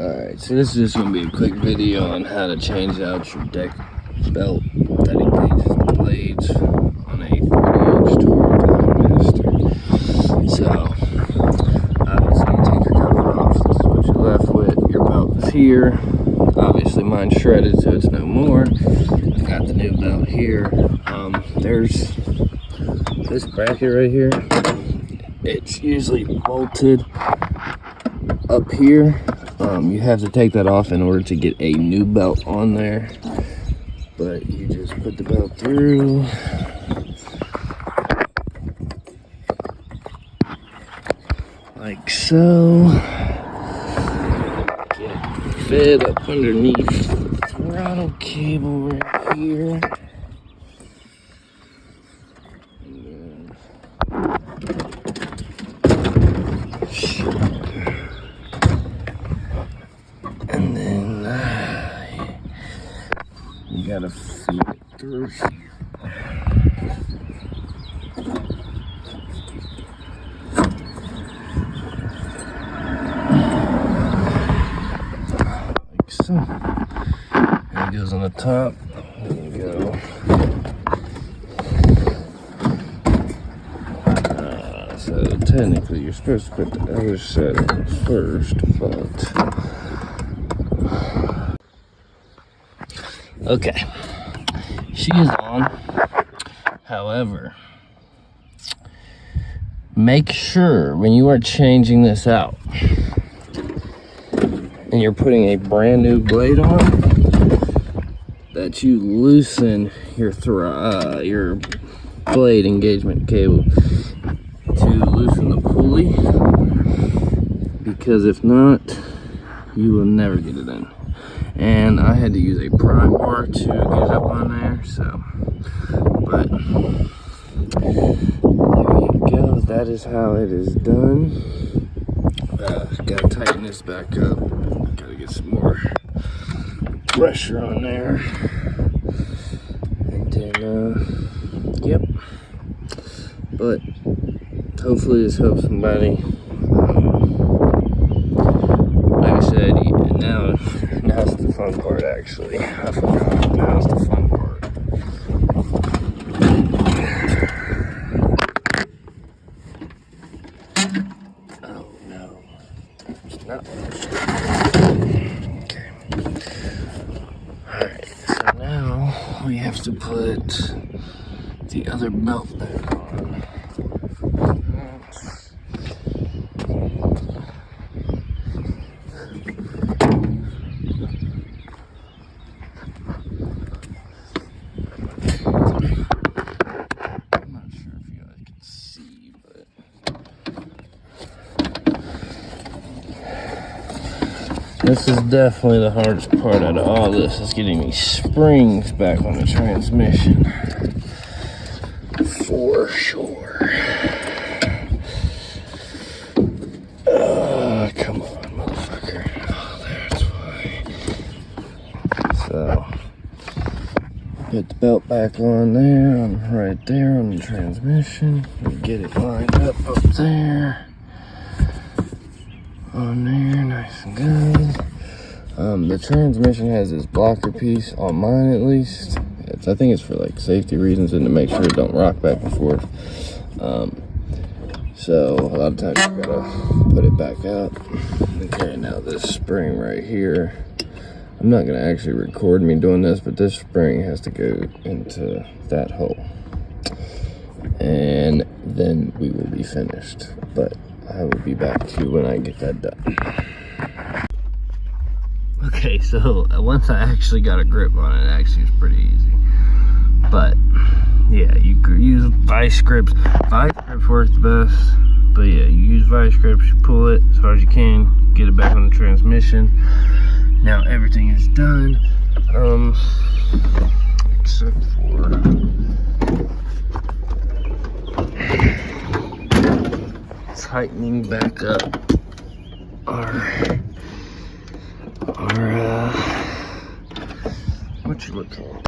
Alright, so this is just going to be a quick video on how to change out your deck belt that engages the blades on a 30-inch Toro Timemaster. So, obviously you take your cover off, this is what you're left with. Your belt is here. Obviously mine's shredded, so it's no more. I got the new belt here. There's this bracket right here. It's usually bolted up here. You have to take that off in order to get a new belt on there, but you just put the belt through, like so, get fed up underneath the throttle cable right here. And then you gotta feed it through here. Like so. And it goes on the top. There you go. So technically you're supposed to put the other set on first, but okay, she is on. However, make sure when you are changing this out and you're putting a brand new blade on that you loosen your blade engagement cable to loosen the pulley, because if not, you will never get it in. And I had to use a prime bar to get it up on there, so, but there you go, that is how it is done. Gotta tighten this back up, gotta get some more pressure on there, and then, yep, but hopefully this helps somebody. Like I said, now's the fun part, actually. I forgot. Now's the fun part. Oh no. It's not. Okay. Alright, so now we have to put the other belt back on. This is definitely the hardest part out of all this, is getting these springs back on the transmission. For sure. Come on, motherfucker. Oh, that's why. So, put the belt back on there, right there on the transmission. Get it lined up there. On there, nice and good. The transmission has this blocker piece on mine, at least. I think it's for like safety reasons and to make sure it don't rock back and forth. So a lot of times you gotta put it back up. Okay, now this spring right here, I'm not gonna actually record me doing this, but this spring has to go into that hole, and then we will be finished. But I will be back to you when I get that done. Okay, so once I actually got a grip on it, actually was pretty easy. But yeah, you use vice grips. Vice grips works best. But yeah, you use vice grips, you pull it as hard as you can, get it back on the transmission. Now everything is done. Except for tightening back up our what you look for?